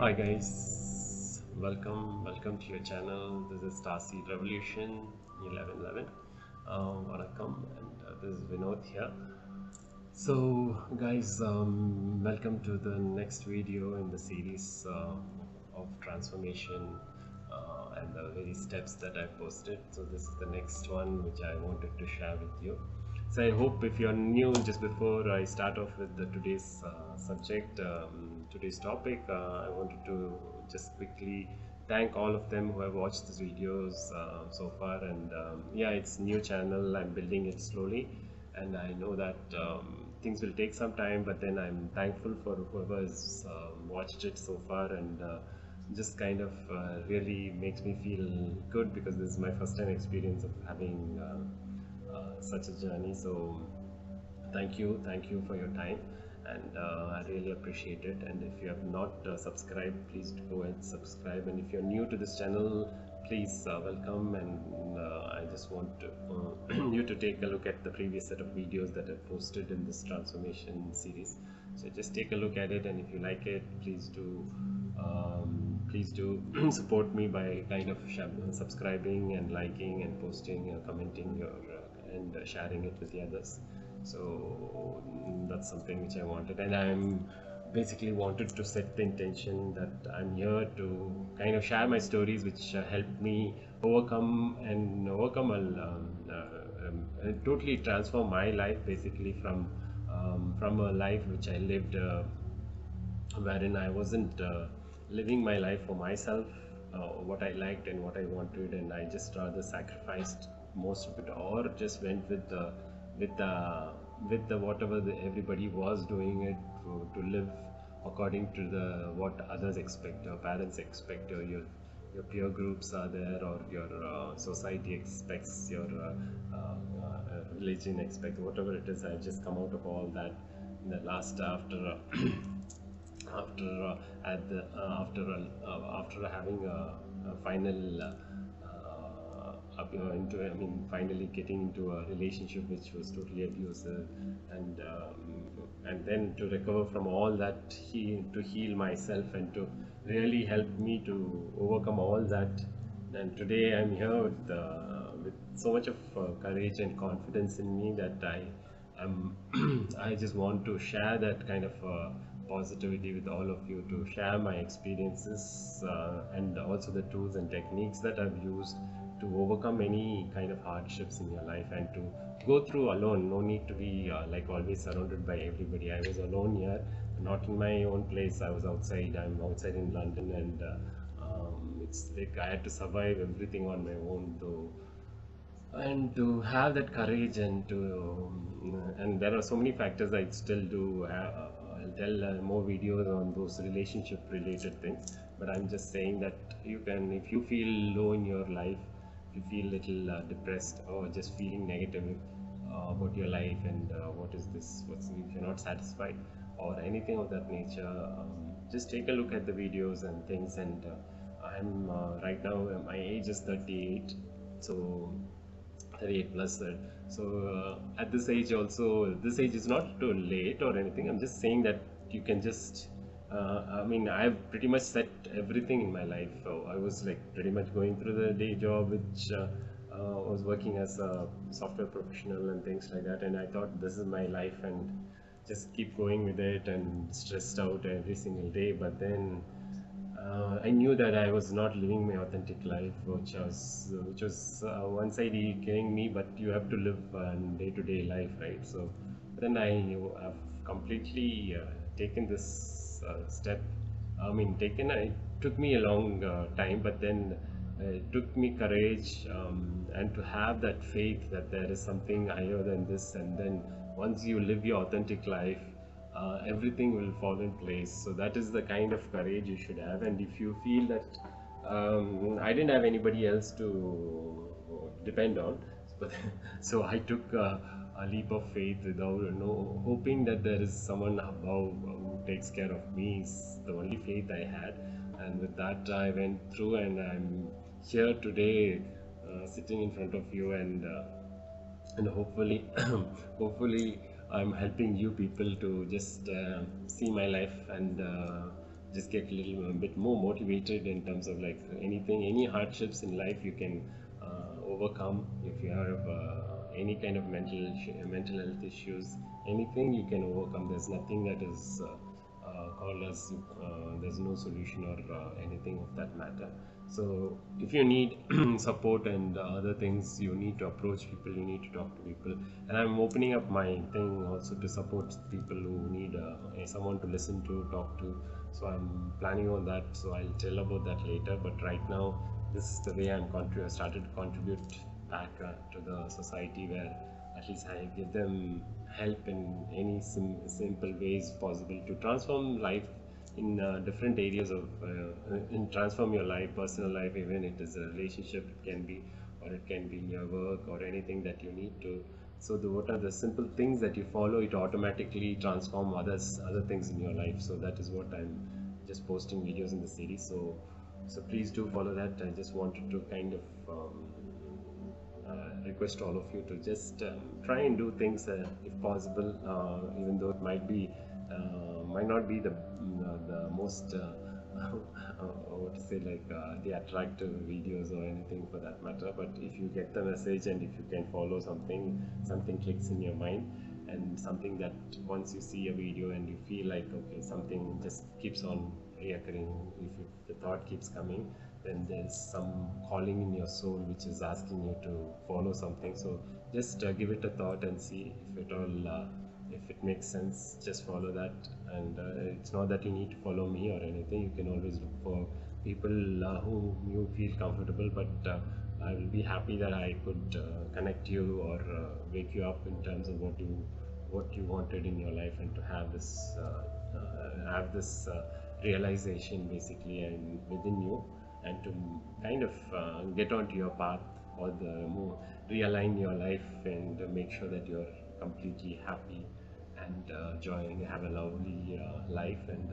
Hi guys, welcome to your channel. This is Starseed Revolution 1111. Welcome, and this is Vinoth here. So guys, welcome to the next video in the series of transformation and the very steps that I posted. So this is the next one which I wanted to share with you. So I hope if you're new, just before I start off with today's subject, today's topic, I wanted to just quickly thank all of them who have watched these videos so far. And yeah, it's new channel, I'm building it slowly, and I know that things will take some time, but then I'm thankful for whoever has watched it so far, and just kind of really makes me feel good, because this is my first time experience of having such a journey. So thank you for your time, and I really appreciate it. And if you have not subscribed, please go and subscribe. And if you're new to this channel, please welcome. And I just want to, you to take a look at the previous set of videos that I've posted in this transformation series. So just take a look at it, and if you like it, please do support me by kind of subscribing and liking and posting, commenting your and sharing it with the others. So that's something which I wanted, and I'm basically wanted to set the intention that I'm here to kind of share my stories which helped me overcome and totally transform my life, basically from a life which I lived wherein I wasn't living my life for myself, what I liked and what I wanted, and I just rather sacrificed most of it, or just went with the whatever everybody was doing it to live according to the what others expect, your parents expect, or your peer groups are there, or your society expects, your religion expects, whatever it is. I've just come out of all that in the last after having a final finally getting into a relationship which was totally abusive, and then to recover from all that, to heal myself and to really help me to overcome all that. And today I'm here with so much of courage and confidence in me that I'm I just want to share that kind of positivity with all of you, to share my experiences and also the tools and techniques that I've used to overcome any kind of hardships in your life, and to go through alone. No need to be like always surrounded by everybody. I was alone here, not in my own place. I was outside. I'm outside in London, and it's like I had to survive everything on my own, though. And to have that courage, and and there are so many factors I still do. I'll tell more videos on those relationship related things, but I'm just saying that you can, if you feel low in your life, if you feel little depressed, or just feeling negative about your life, and what is this, if you're not satisfied or anything of that nature, just take a look at the videos and things. And I'm right now, my age is 38, so 38 plus that. So at this age also, this age is not too late or anything. I'm just saying that you can just I've pretty much set everything in my life. So I was like pretty much going through the day job, which was working as a software professional and things like that, and I thought this is my life, and just keep going with it, and stressed out every single day. But then I knew that I was not living my authentic life, which was one side killing me, but you have to live day-to-day life, right? So then I have completely taken this step. It took me a long time, but then it took me courage, and to have that faith that there is something higher than this. And then once you live your authentic life, everything will fall in place. So that is the kind of courage you should have. And if you feel that I didn't have anybody else to depend on, but so I took a leap of faith without hoping that there is someone above who takes care of me. Is the only faith I had, and with that I went through, and I'm here today, sitting in front of you, and hopefully hopefully I'm helping you people to just see my life, and just get a little bit more motivated in terms of like anything, any hardships in life you can overcome. If you have any kind of mental health issues, anything you can overcome. There's nothing that is called as there's no solution or anything of that matter. So if you need support and other things, you need to approach people, you need to talk to people, and I'm opening up my thing also to support people who need someone to listen to, talk to. So I'm planning on that, so I'll tell about that later. But right now, this is the way I started to contribute back to the society, where at least I give them help in any simple ways possible to transform life in different areas of in transform your life, personal life, even it is a relationship, it can be, or it can be in your work or anything that you need to. So what are the simple things that you follow, it automatically transform other things in your life. So that is what I'm just posting videos in the series. So please do follow that. I just wanted to kind of request all of you to just try and do things if possible, even though it might not be the most what to say, like the attractive videos or anything for that matter, but if you get the message and if you can follow something clicks in your mind, and something that once you see a video and you feel like okay, something just keeps on reoccurring, if the thought keeps coming, then there's some calling in your soul which is asking you to follow something. So just give it a thought and see if it all if it makes sense. Just follow that, and it's not that you need to follow me or anything. You can always look for people who you feel comfortable, but I will be happy that I could connect you or wake you up in terms of what you wanted in your life, and to have this realization basically and within you, and to kind of get onto your path, or the more realign your life and make sure that you're completely happy and have a lovely life, and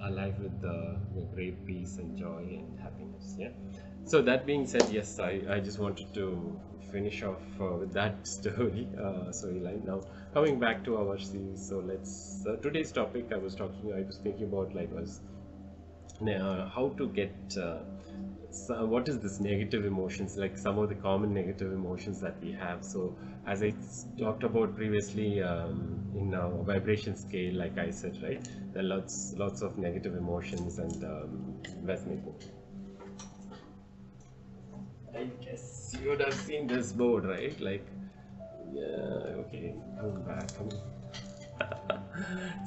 a life with great peace and joy and happiness. Yeah. So that being said, yes, I just wanted to finish off with that storyline. Now coming back to our series, so let's today's topic I was thinking about was how to get what is this negative emotions, like some of the common negative emotions that we have. So as I talked about previously, in our vibration scale, like I said, right, there are lots of negative emotions, and I guess you would have seen this board, right? Like, yeah, okay, coming back.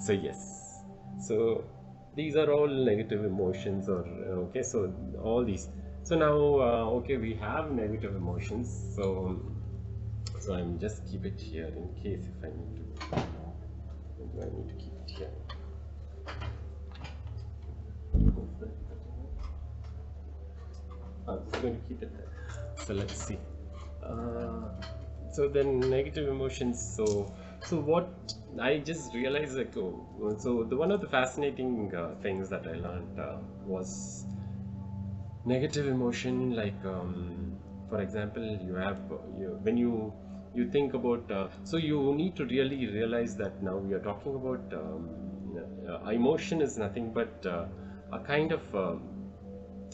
So yes, so these are all negative emotions, or okay, so all these. So now, okay, we have negative emotions. So I'm just keep it here in case if I need to. Do I need to keep it here? I'm just going to keep it there. So let's see. So then negative emotions. So what I just realized, like, so one of the fascinating things that I learned was negative emotion. Like, for example, when you think about, so you need to really realize that now we are talking about emotion is nothing but a kind of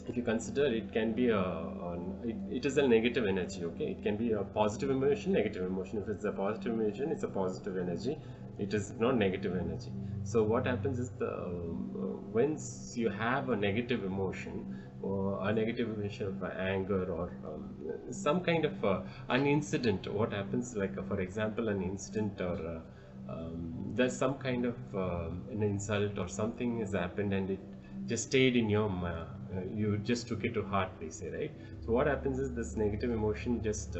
if you consider, it can be it is a negative energy. Okay, it can be a positive emotion, negative emotion. If it's a positive emotion, it's a positive energy, it is not negative energy. So what happens is, once you have a negative emotion, or a negative emotion of anger, or some kind of an incident, what happens, like for example an incident, or there's some kind of an insult or something has happened, and it just stayed in your you just took it to heart, they say, right? So what happens is, this negative emotion just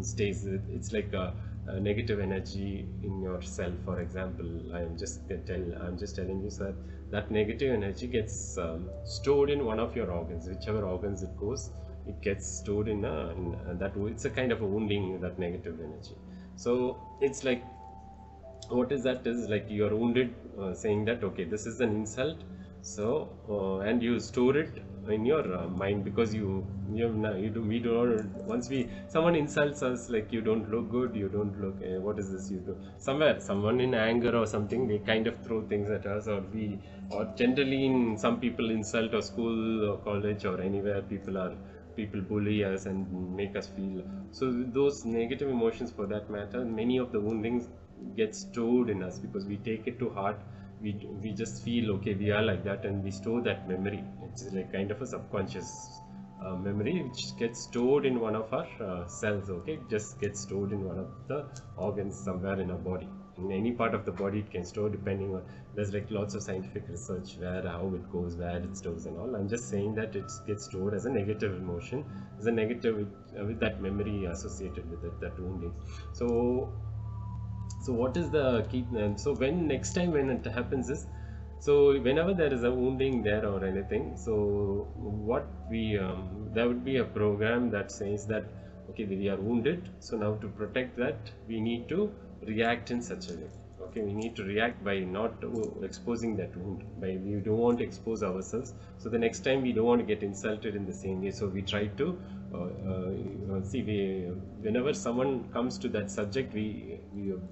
stays. It's like a negative energy in yourself. For example, I'm just telling you, sir, that negative energy gets stored in one of your organs. Whichever organs it goes, it gets stored in that way. It's a kind of a wounding, that negative energy. So it's like, what is that? Is like you are wounded, saying that okay, this is an insult, So and you store it in your mind, because we do not, once we someone insults us, like you don't look good, you don't look what is this, you do somewhere, someone in anger or something, they kind of throw things at us, or generally in some people insult, or school or college or anywhere, people bully us and make us feel. So those negative emotions, for that matter, many of the woundings get stored in us because we take it to heart. We just feel okay, we are like that, and we store that memory. It's like kind of a subconscious memory which gets stored in one of our cells. Okay, it just gets stored in one of the organs somewhere in our body. In any part of the body it can store, depending on, there's like lots of scientific research where how it goes, where it stores and all. I'm just saying that it gets stored as a negative emotion, as a negative with that memory associated with it, that wounding. So what is the key? So when next time when it happens is, so whenever there is a wounding there or anything, so what we there would be a program that says that okay, we are wounded, so now to protect that we need to react in such a way. Okay, we need to react by not exposing that wound, by we don't want to expose ourselves, so the next time we don't want to get insulted in the same way. So we try to whenever someone comes to that subject, we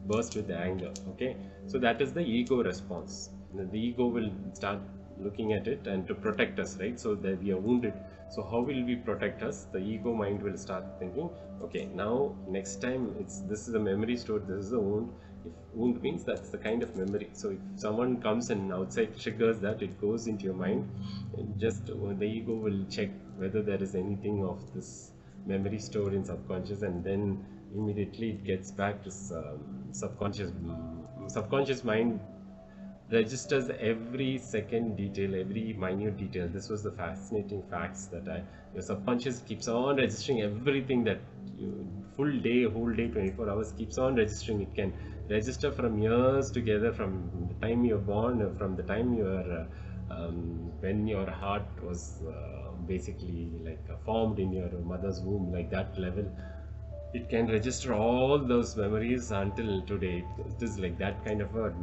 burst with anger. Okay, so that is the ego response. The ego will start looking at it and to protect us, right? So that we are wounded, so how will we protect us? The ego mind will start thinking, okay, now next time this is a memory stored, this is a wound. If wound means that's the kind of memory, so if someone comes and outside triggers that, it goes into your mind, and just the ego will check whether there is anything of this memory stored in subconscious, and then immediately it gets back to subconscious mind registers every second detail, every minute detail. This was the fascinating facts that your subconscious keeps on registering everything that you, whole day, 24 hours, keeps on registering. It can register from years together, from the time you're born, from the time you are when your heart was basically like formed in your mother's womb, like that level. It can register all those memories until today. It is like that kind of a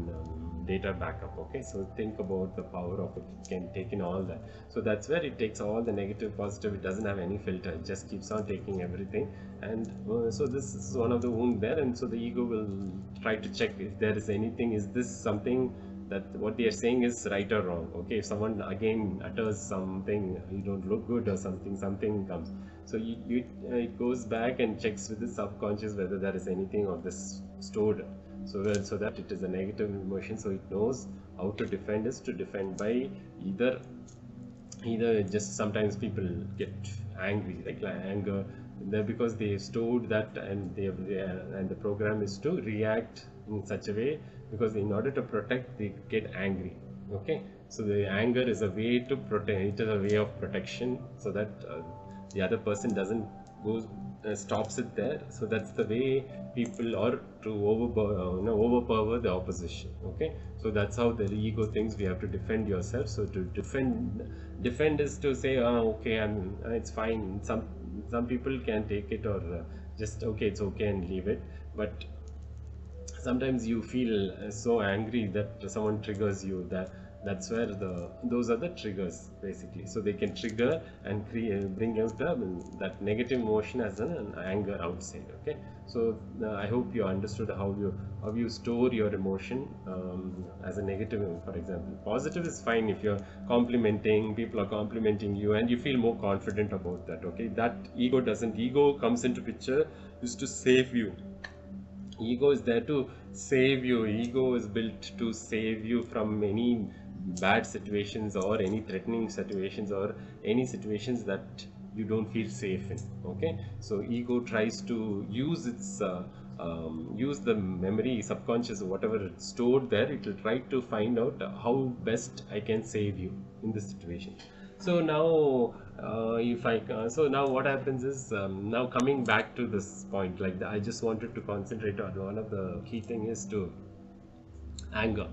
data backup. Okay, so think about the power of it. It can take in all that. So that's where it takes all the negative, positive. It doesn't have any filter. It just keeps on taking everything. And so this is one of the wound there. And so the ego will try to check if there is anything. Is this something that what they are saying is right or wrong? Okay, if someone again utters something, you don't look good or something comes. So it goes back and checks with the subconscious whether there is anything of this stored. So that it is a negative emotion, so it knows how to defend, is to defend by either just, sometimes people get angry, like anger, because they stored that, and and the program is to react in such a way, because in order to protect they get angry. Okay, so the anger is a way to protect, it is a way of protection, so that the other person doesn't go stops it there. So that's the way people, or to overpower the opposition. Okay, so that's how the ego thinks. We have to defend yourself. So to defend is to say, okay, it's fine. Some people can take it, or just okay, it's okay, and leave it. But sometimes you feel so angry that someone triggers you, that's where those are the triggers basically. So they can trigger and bring out that negative emotion as an anger outside. Okay, so I hope you understood how you store your emotion as a negative. For example, positive is fine if you're complimenting, people are complimenting you, and you feel more confident about that. Okay, that ego doesn't. Ego comes into picture is to save you. Ego is there to save you. Ego is built to save you from any bad situations, or any threatening situations, or any situations that you don't feel safe in. Okay, so ego tries to use its use the memory, subconscious, whatever it's stored there. It will try to find out how best I can save you in this situation. So now so now what happens is, now coming back to this point, like I just wanted to concentrate on one of the key thing is to anger.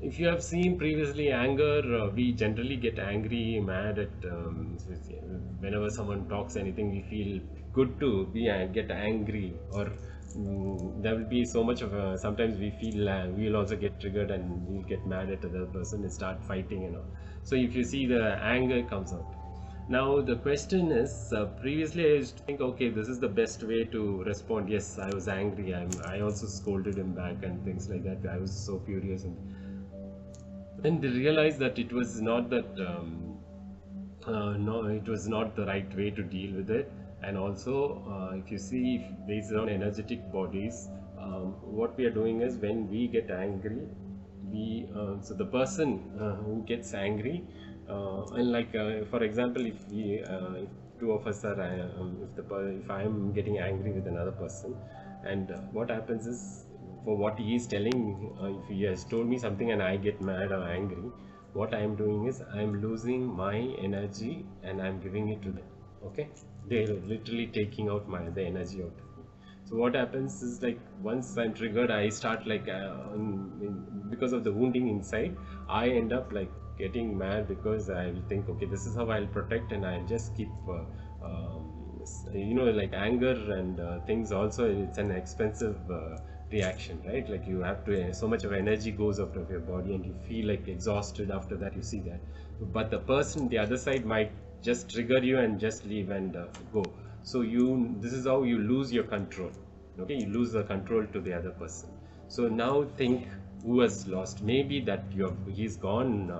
If you have seen previously, anger, we generally get angry, mad at whenever someone talks anything, we feel good to get angry, or there will be so much of sometimes we feel we'll also get triggered and we'll get mad at the other person and start fighting and all. So if you see, the anger comes out. Now the question is, previously I used to think, okay, this is the best way to respond. Yes, I was angry. I also scolded him back and things like that. I was so furious, and then they realized that it was not that. No, it was not the right way to deal with it. And also, if you see, if based on energetic bodies, what we are doing is, when we get angry, we so the person who gets angry, and like for example, if two of us are if I am getting angry with another person, and what happens is, for what he is telling, if he has told me something and I get mad or angry, what I am doing is, I am losing my energy and I am giving it to them. Okay, they are literally taking out the energy out of me. So what happens is, like, once I'm triggered, I start like because of the wounding inside, I end up like getting mad, because I will think, okay, this is how I'll protect, and I'll just keep like anger and things also, it's an expensive reaction, right? Like, you have to, so much of energy goes out of your body and you feel like exhausted after that, you see that. But the person the other side might just trigger you and just leave and go. So this is how you lose your control. Okay, you lose the control to the other person. So now think, who has lost? Maybe that he's gone.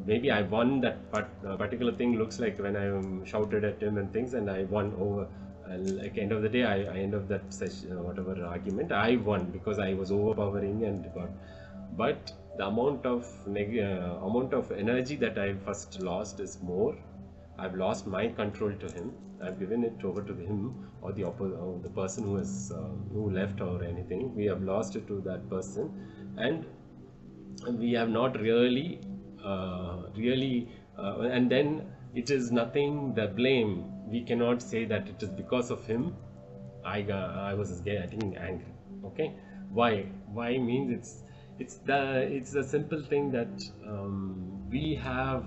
Maybe I won that particular thing. Looks like when I shouted at him and things, and I won over. Like, end of the day, I end of that session, whatever argument, I won because I was overpowering and got. But the amount of energy that I first lost is more. I've lost my control to him. I've given it over to him, or the person who left or anything. We have lost it to that person, and we have not really, and then it is nothing. The blame, we cannot say that it is because of him I was getting angry. Okay, why? Why means it's a simple thing that we have.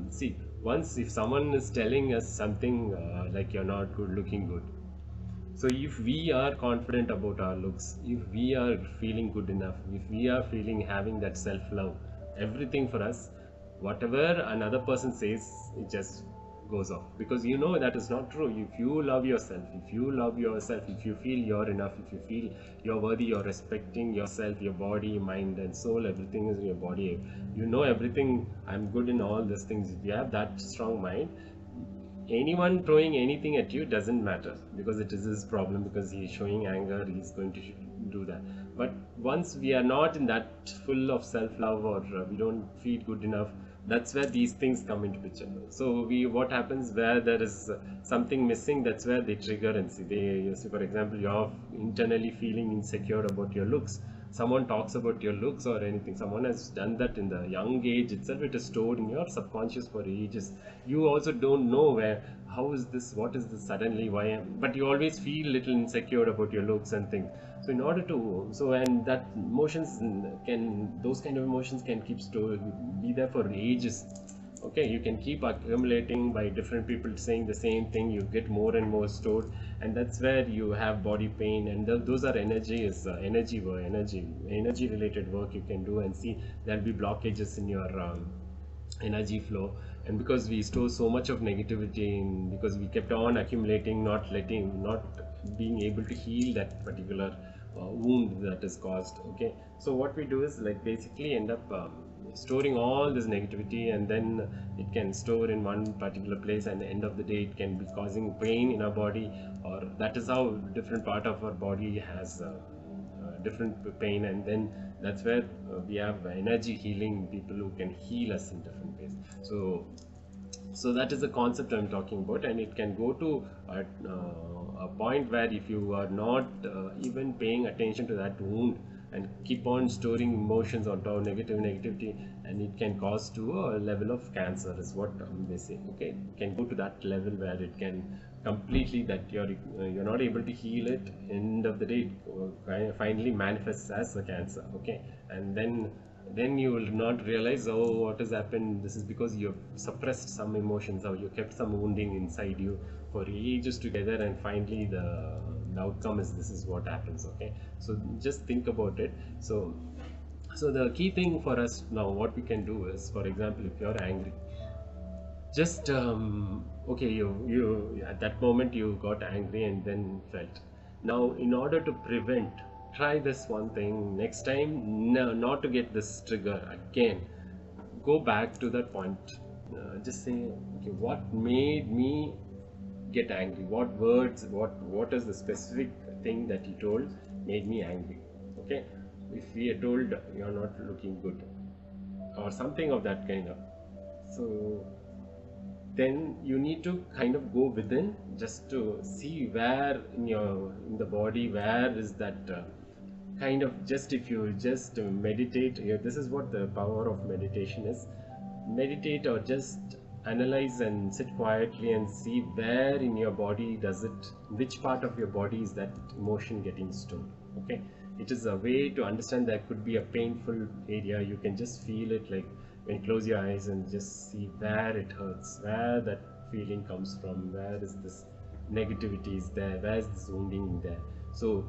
See, once if someone is telling us something like, you're not good, looking good. So if we are confident about our looks, if we are feeling good enough, if we are having that self-love, everything for us, whatever another person says, it just goes off, because you know that is not true. If you love yourself, if you feel you're enough, if you feel you're worthy, you're respecting yourself, your body, mind and soul, everything is in your body. You know everything, I'm good in all these things. If you have that strong mind, anyone throwing anything at you doesn't matter, because it is his problem, because he is showing anger, he's going to do that. But once we are not in that full of self-love, or we don't feel good enough, that's where these things come into picture. So what happens, where there is something missing, that's where they trigger and see. For example, you're internally feeling insecure about your looks. Someone talks about your looks or anything, someone has done that in the young age itself, it is stored in your subconscious for ages. You also don't know how is this, what is this suddenly, but you always feel little insecure about your looks and things. So in order to, and that those kind of emotions can keep stored, be there for ages. Okay, you can keep accumulating by different people saying the same thing, you get more and more stored, and that's where you have body pain, and those are energy related work you can do, and see there'll be blockages in your energy flow. And because we store so much of negativity because we kept on accumulating, not being able to heal that particular wound that is caused. Okay, so what we do is, like, basically end up storing all this negativity, and then it can store in one particular place, and at the end of the day it can be causing pain in our body, or that is how different part of our body has different pain. And then that's where we have energy healing people who can heal us in different ways. So that is the concept I'm talking about, and it can go to a point where if you are not even paying attention to that wound, and keep on storing emotions on top of negativity, and it can cause to a level of cancer, is what they say. Okay, it can go to that level where it can completely, that you're not able to heal it. End of the day, it finally manifests as a cancer. Okay, and then then you will not realize, oh, what has happened. This is because you have suppressed some emotions, or you kept some wounding inside you for ages together, and finally the outcome is this is what happens. Okay, so just think about it. So the key thing for us now, what we can do is, for example, if you're angry, just okay, you at that moment you got angry and then felt. Now, in order to prevent, try this one thing next time, no, not to get this trigger again. Go back to that point. Just say, okay, what made me get angry? What words? What is the specific thing that he told made me angry? Okay, if he had told you're not looking good or something of that kind of, so then you need to kind of go within just to see where in the body, where is that kind of, just if you just meditate. This is what the power of meditation is. Meditate, or just analyze and sit quietly and see where in your body does it, which part of your body is that emotion getting stored. Okay, it is a way to understand. There could be a painful area, you can just feel it, like when you close your eyes and just see where it hurts, where that feeling comes from, where is this negativity is there, where is this wounding there. So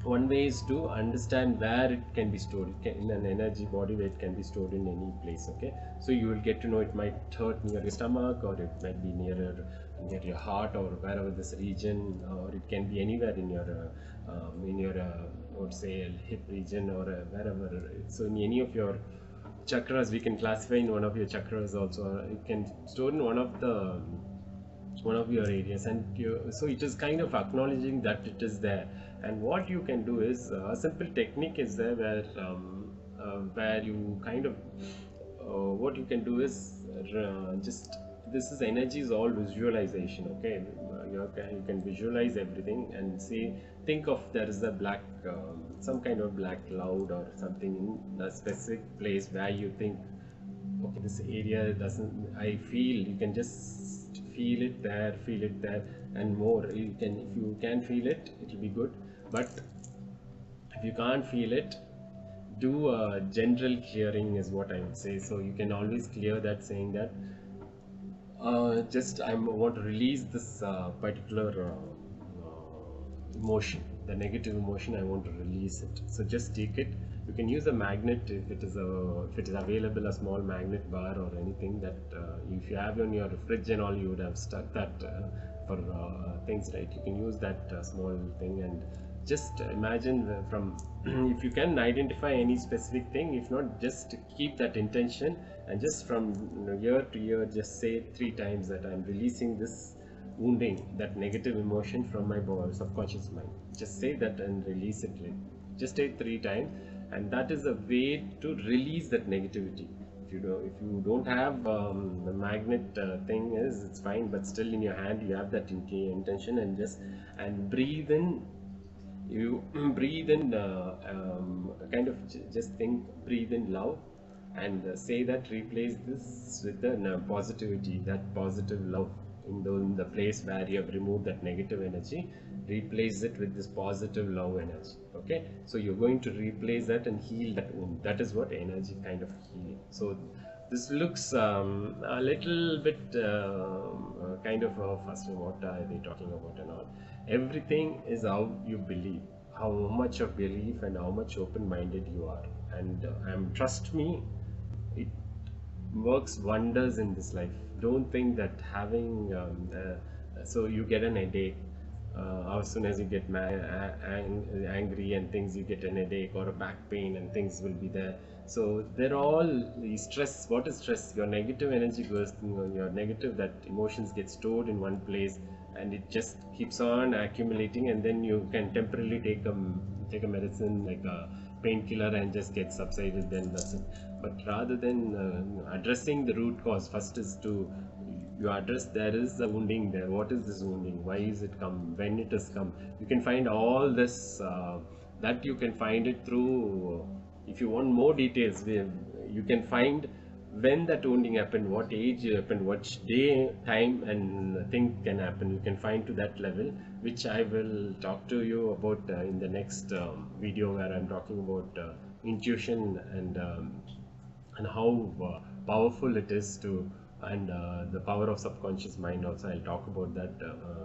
one way is to understand where it can be stored. In an energy body where it can be stored in any place. Okay, so you will get to know it might hurt near your stomach, or it might be near your heart, or wherever this region, or it can be anywhere in your I would say hip region, or wherever. So in any of your chakras, we can classify in one of your chakras also, or it can store in one of your areas, and so it is kind of acknowledging that it is there. And what you can do is, a simple technique is there where you kind of what you can do is, just, this is energy is all visualization. Okay, you can visualize everything and see, think of there is a black some kind of black cloud or something in a specific place where you think, okay, this area doesn't, I feel, you can just feel it there and more. You can, if you can feel it, it will be good. But if you can't feel it, do a general clearing is what I would say. So you can always clear that, saying that just I want to release this particular emotion, the negative emotion. I want to release it. So just take it. You can use a magnet if it is available, a small magnet bar or anything that if you have on your fridge and all, you would have stuck that for things, right? You can use that small thing and just imagine from if you can identify any specific thing. If not, just keep that intention, and just from year to year, just say 3 times that I'm releasing this wounding, that negative emotion from my subconscious mind. Just say that and release it. Just say 3 times, and that is a way to release that negativity. If you don't have the magnet thing, is it's fine, but still in your hand you have that intention, and breathe in. You breathe in kind of just think, breathe in love, and say that, replace this with the positivity, that positive love in the place where you have removed that negative energy. Replace it with this positive love energy. Okay, so you're going to replace that and heal that wound. That is what energy kind of healing. So this looks a little bit kind of first, what are they talking about and all. Everything is how you believe, how much of belief and how much open-minded you are. And trust me, it works wonders in this life. Don't think that having so you get an headache as soon as you get angry and things, you get an headache or a back pain and things will be there. So they're all the stress. What is stress? Your negative energy goes, your negative, that emotions get stored in one place, and it just keeps on accumulating, and then you can temporarily take a medicine like a painkiller and just get subsided, then that's it. But rather than addressing the root cause, first is to you address, there is a wounding there. What is this wounding? Why is it come? When it has come? You can find all this that you can find it through. If you want more details, you can find when that wounding happened, what age it happened, what day, time and thing can happen. You can find to that level, which I will talk to you about in the next video, where I'm talking about intuition and how powerful it is to, and the power of subconscious mind also. I'll talk about that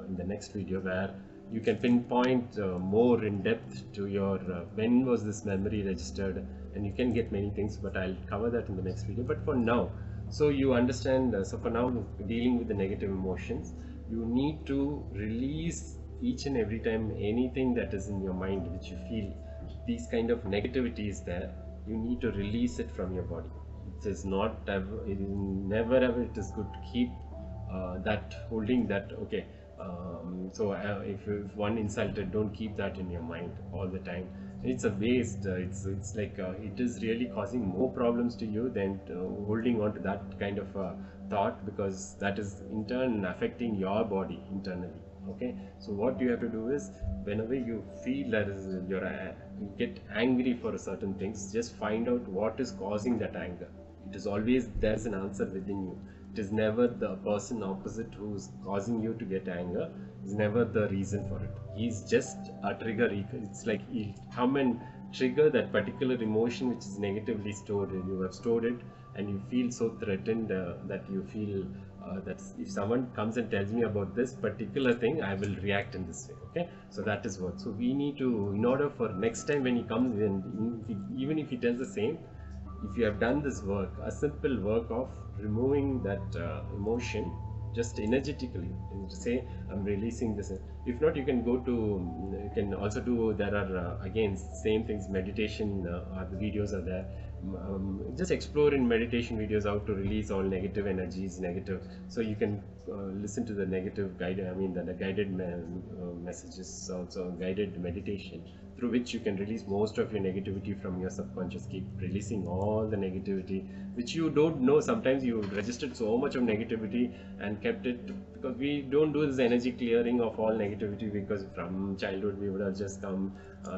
in the next video, where you can pinpoint more in depth to your when was this memory registered, and you can get many things, but I'll cover that in the next video. But for now, so you understand, so for now, dealing with the negative emotions, you need to release each and every time anything that is in your mind which you feel these kind of negativity is there. You need to release it from your body. It is not ever, it is never ever it is good to keep that, holding that. Okay, if one insulted, don't keep that in your mind all the time. It's a waste. It's like it is really causing more problems to you than holding on to that kind of thought, because that is in turn affecting your body internally. Okay, so what you have to do is, whenever you feel that you get angry for certain things, just find out what is causing that anger. It is always, there's an answer within you. It is never the person opposite who's causing you to get anger. Is never the reason for it. He's just a trigger. It's like he'll come and trigger that particular emotion which is negatively stored, and you have stored it, and you feel so threatened that you feel that if someone comes and tells me about this particular thing, I will react in this way. Okay, so that is what. So we need to, in order for next time when he comes in, even if he tells the same, if you have done this work, a simple work of removing that emotion, just energetically, and say, I'm releasing this. If not, you can go to, you can also do, there are again same things, meditation, the videos are there. Just explore in meditation videos how to release all negative energies, so you can listen to the negative guided, the guided messages, also guided meditation, through which you can release most of your negativity from your subconscious. Keep releasing all the negativity which you don't know. Sometimes you registered so much of negativity and kept it, because we don't do this energy clearing of all negativity, because from childhood we would have just come,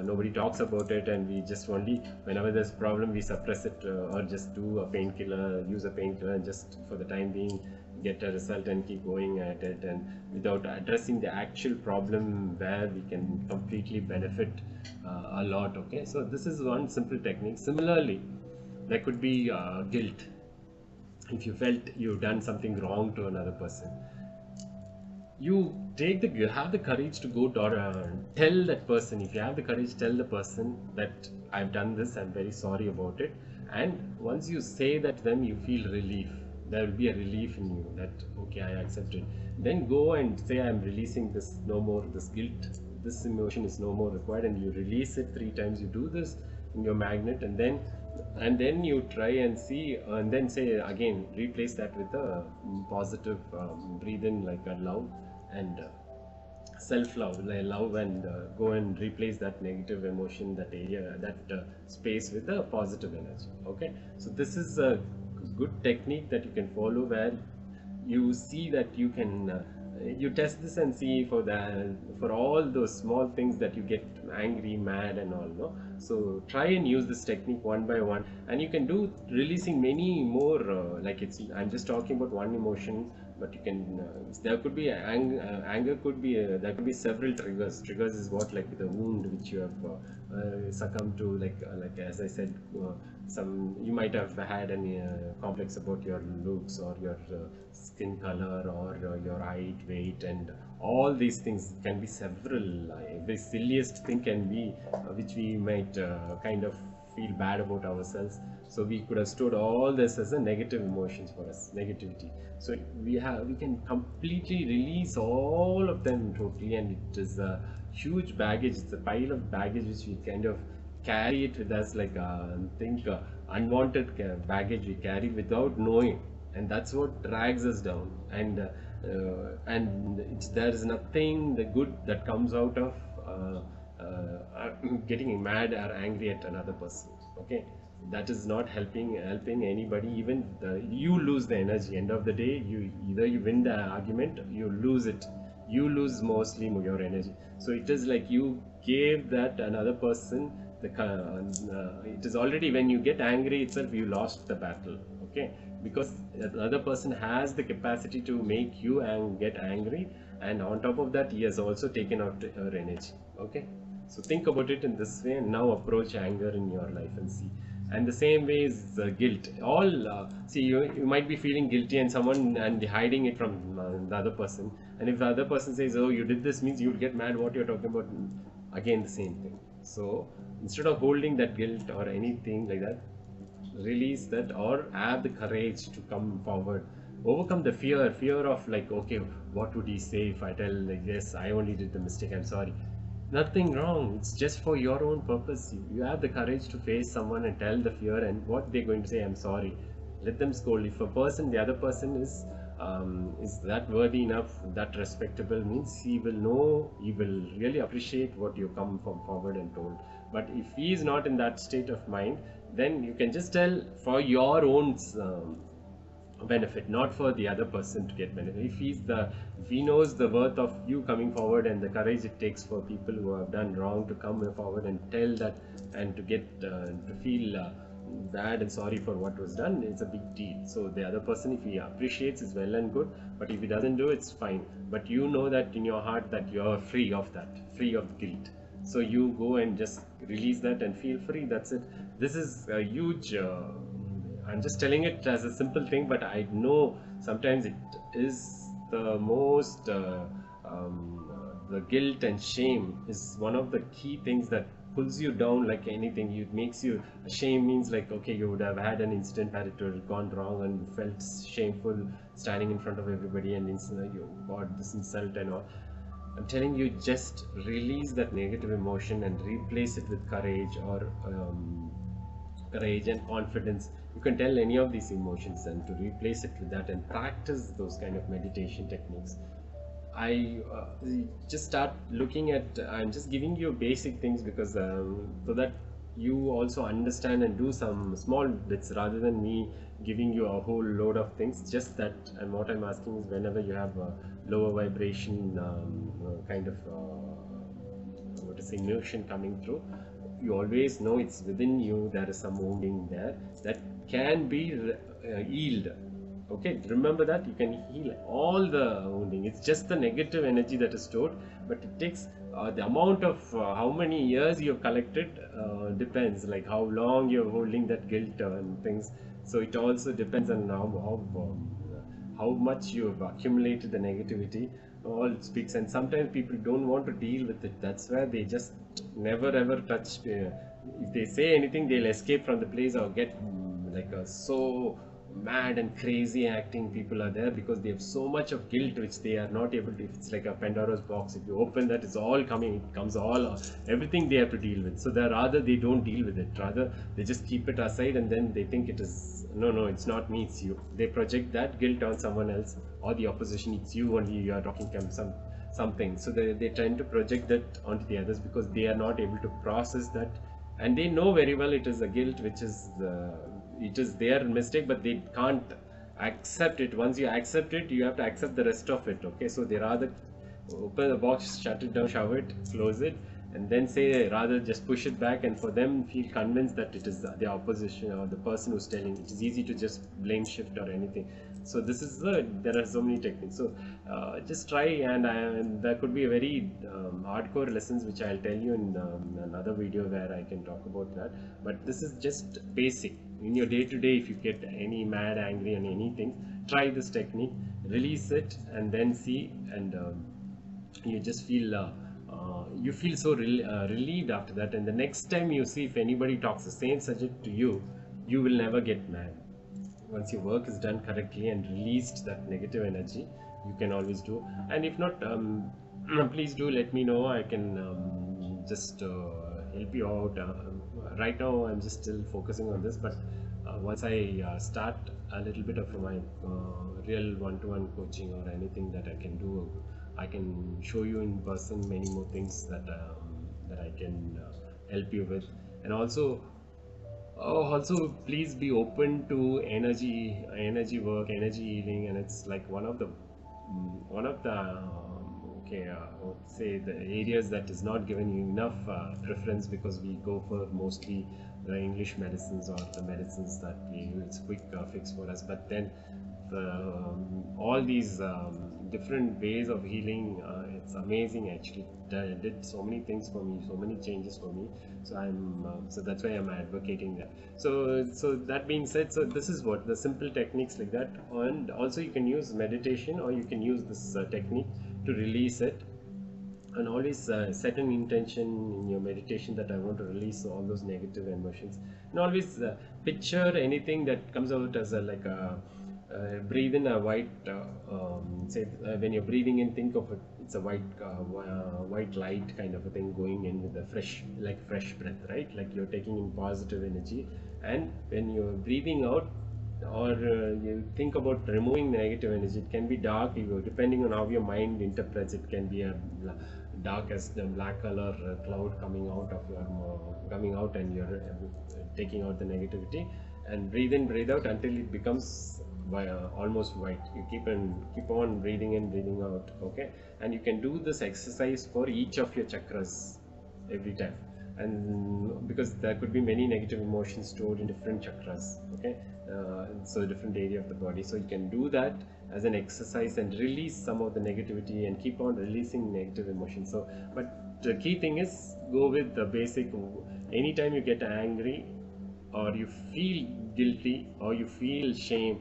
nobody talks about it, and we just only, whenever there's a problem, we suppress it, or just do a painkiller, use a painkiller, and just for the time being get a result and keep going at it, and without addressing the actual problem where we can completely benefit a lot. Okay, so this is one simple technique. Similarly, there could be guilt. If you felt you've done something wrong to another person, you have the courage to go tell that person. If you have the courage, tell the person that I've done this, I'm very sorry about it. And once you say that to them, you feel relief. There will be a relief in you that, okay, I accept it. Then go and say, I'm releasing this, no more this guilt, this emotion is no more required, and you release it 3 times. You do this in your magnet, and then you try and see, and then say again, replace that with a positive, breathe in like a love and self-love, love, and go and replace that negative emotion, that area, that space, with a positive energy. Okay, so this is a good technique that you can follow, where you see that you can you test this and see for all those small things that you get angry, mad and all, no? So try and use this technique one by one, and you can do releasing many more, I'm just talking about one emotion, but you can there could be anger, could be there could be several triggers is what, like the wound which you have succumbed to, like as I said, some you might have had any complex about your looks, or your skin color, or your height, weight, and all these things can be several. The silliest thing can be which we might kind of feel bad about ourselves. So we could have stored all this as a negative emotions for us, negativity. So we can completely release all of them totally, and it is a huge baggage. It's a pile of baggage which we kind of carry it with us, like unwanted baggage we carry without knowing, and that's what drags us down. And there is nothing the good that comes out of getting mad or angry at another person. Okay, that is not helping anybody. Even you lose the energy. End of the day, either you win the argument, you lose it. You lose mostly your energy. So it is like you gave that another person it is already, when you get angry itself, you lost the battle. Okay, because the other person has the capacity to make you get angry, and on top of that, he has also taken out her energy. Okay, So think about it in this way, and now approach anger in your life and see. And the same way is guilt. All see, you might be feeling guilty and someone and hiding it from the other person. And if the other person says, "Oh, you did this," means you'll get mad. What you're talking about? Again, the same thing. So instead of holding that guilt or anything like that, release that, or have the courage to come forward, overcome the fear of like, okay, what would he say if I tell, like, yes, I only did the mistake, I'm sorry. Nothing wrong, it's just for your own purpose. You have the courage to face someone and tell the fear, and what they're going to say, I'm sorry, let them scold. If a person, the other person is that worthy enough, that respectable, means he will know, he will really appreciate what you come from forward and told. But if he is not in that state of mind, then you can just tell for your own benefit, not for the other person to get benefit. If he knows the worth of you coming forward and the courage it takes for people who have done wrong to come forward and tell that, and to get to feel bad and sorry for what was done, it's a big deal. So the other person, if he appreciates, is well and good, but if he doesn't do, it's fine. But you know that in your heart that you're free of that, free of guilt. So you go and just release that and feel free. That's it. This is a huge I'm just telling it as a simple thing, but I know sometimes it is the most the guilt and shame is one of the key things that pulls you down like anything. It makes you, shame means like, okay, you would have had an incident where it would have gone wrong and you felt shameful standing in front of everybody and you got this insult and all. I'm telling you, just release that negative emotion and replace it with courage, or courage and confidence. You can tell any of these emotions and to replace it with that, and practice those kind of meditation techniques. I just start looking at, I'm just giving you basic things because so that you also understand and do some small bits rather than me giving you a whole load of things. Just that, and what I'm asking is, whenever you have a lower vibration kind of what is emotion coming through, you always know it's within you, there is some wounding there that can be healed. Okay, remember that you can heal all the wounding. It's just the negative energy that is stored, but it takes the amount of how many years you've collected depends, like how long you're holding that guilt and things. So it also depends on how much you've accumulated the negativity. All speaks, and sometimes people don't want to deal with it. That's where they just never ever touch. If they say anything, they'll escape from the place or get like so mad and crazy acting people are there, because they have so much of guilt which they are not able to. It's like a Pandora's box. If you open that, it's all coming. It comes all everything they have to deal with. So rather they don't deal with it. Rather they just keep it aside, and then they think it is no, it's not me, it's you. They project that guilt on someone else or the opposition. It's you only. You are talking something. So they tend to project that onto the others because they are not able to process that, and they know very well it is a guilt which is it is their mistake, but they can't accept it. Once you accept it, you have to accept the rest of it. Okay, so they rather open the box, shut it down, shove it, close it, and then say, rather just push it back, and for them feel convinced that it is the opposition or the person who's telling. It is easy to just blame shift or anything. So this is there are so many techniques. So just try, and there could be a very hardcore lessons which I'll tell you in another video where I can talk about that. But this is just basic. In your day-to-day, if you get any mad, angry on anything, try this technique, release it, and then see, and you just feel you feel so relieved after that. And the next time you see if anybody talks the same subject to you, you will never get mad. Once your work is done correctly and released that negative energy, you can always do. And if not, please do let me know. I can just help you out. Right now I'm just still focusing on this, but once I start a little bit of my real one-to-one coaching or anything that I can do, I can show you in person many more things that I can help you with. And also please be open to energy work, energy healing. And it's like one of the okay, I would say the areas that is not given you enough preference, because we go for mostly the English medicines or the medicines that we use. It's quick fix for us, but then all these different ways of healing, it's amazing actually. It did so many things for me, so many changes for me. So so that's why I'm advocating that. So that being said, so this is what the simple techniques like that, and also you can use meditation, or you can use this technique to release it. And always set an intention in your meditation that I want to release all those negative emotions, and always picture anything that comes out as breathe in a white say when you're breathing in, think of it, it's a white light kind of a thing going in with a fresh breath, right? Like you're taking in positive energy, and when you're breathing out, or you think about removing the negative energy, it can be dark, depending on how your mind interprets. It can be a dark as the black color cloud coming out of your and you're taking out the negativity, and breathe in, breathe out until it becomes almost white. You keep on breathing in, breathing out, okay? And you can do this exercise for each of your chakras every time, and because there could be many negative emotions stored in different chakras, okay? So different area of the body, so you can do that as an exercise and release some of the negativity and keep on releasing negative emotions. So but the key thing is, go with the basic. Anytime you get angry, or you feel guilty, or you feel shame,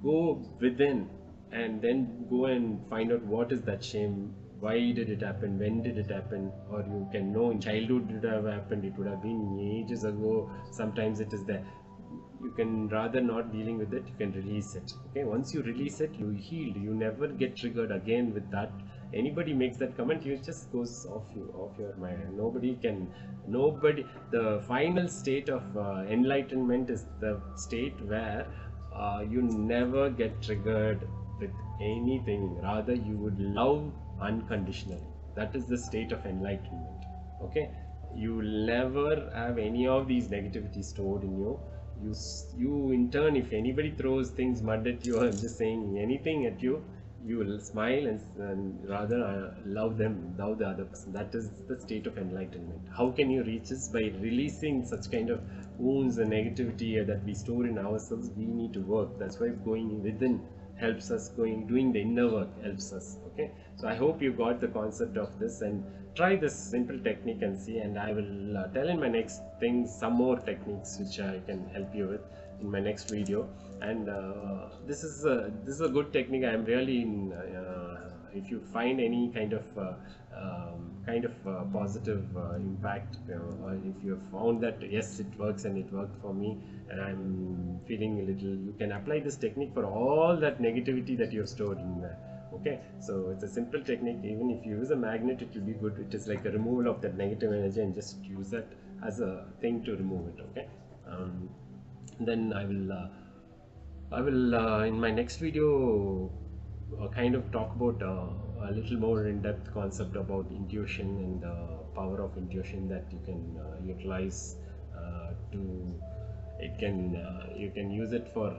go within and then go and find out what is that shame, why did it happen, when did it happen, or you can know in childhood it would have happened, it would have been ages ago, sometimes it is there. You can, rather not dealing with it, you can release it, okay? Once you release it, you healed. You never get triggered again with that. Anybody makes that comment, you just goes off your mind. Nobody. The final state of enlightenment is the state where you never get triggered with anything, rather you would love unconditionally. That is the state of enlightenment, okay? You will never have any of these negativity stored in you. You in turn, if anybody throws things, mud at you, I'm just saying anything at you, you will smile and rather love them, love the other person. That is the state of enlightenment. How can you reach this? By releasing such kind of wounds and negativity that we store in ourselves. We need to work. That's why going within helps us. Doing the inner work helps us, okay? So I hope you got the concept of this, and try this simple technique and see. And I will tell in my next thing some more techniques which I can help you with in my next video. And this is a good technique. I am really if you find any kind of positive impact, or if you have found that yes, it works and it worked for me, and I'm feeling a little, you can apply this technique for all that negativity that you have stored in there. Okay, so it's a simple technique. Even if you use a magnet, it will be good. It is like a removal of that negative energy, and just use that as a thing to remove it. Okay, then I will in my next video kind of talk about a little more in-depth concept about intuition and the power of intuition that you can utilize to. You can use it for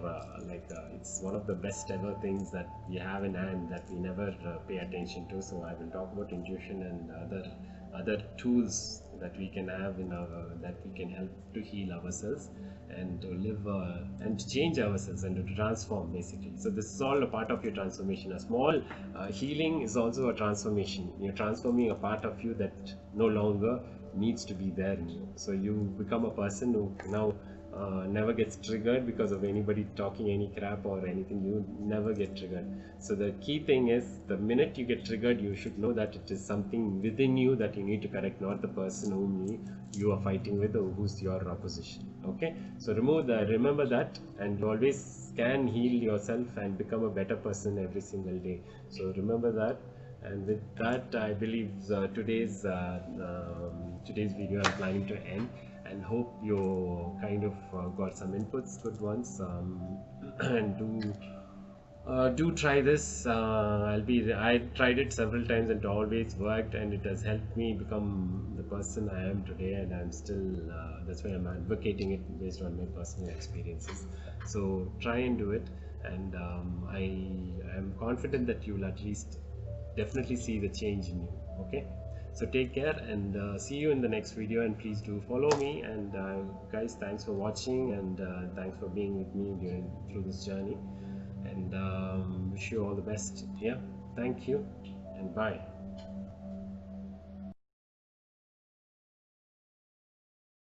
it's one of the best ever things that we have in hand that we never pay attention to. So I will talk about intuition and other tools that we can have in our, that we can help to heal ourselves and to live and to change ourselves and to transform, basically. So this is all a part of your transformation. A small healing is also a transformation. You're transforming a part of you that no longer needs to be there in you. So you become a person who now never gets triggered because of anybody talking any crap or anything. You never get triggered. So the key thing is, the minute you get triggered, you should know that it is something within you that you need to correct, not the person whom you are fighting with or who's your opposition. Okay, so remember that, and you always can heal yourself and become a better person every single day. So remember that. And with that, I believe today's video I'm planning to end, and hope you kind of got some inputs, good ones, and do try this. I tried it several times and it always worked, and it has helped me become the person I am today, and I'm still that's why I'm advocating it based on my personal experiences. So try and do it, and I am confident that you will at least definitely see the change in you. Okay, So take care, and see you in the next video, and please do follow me. And guys, thanks for watching, and thanks for being with me through this journey, and wish you all the best. Yeah, thank you, and bye.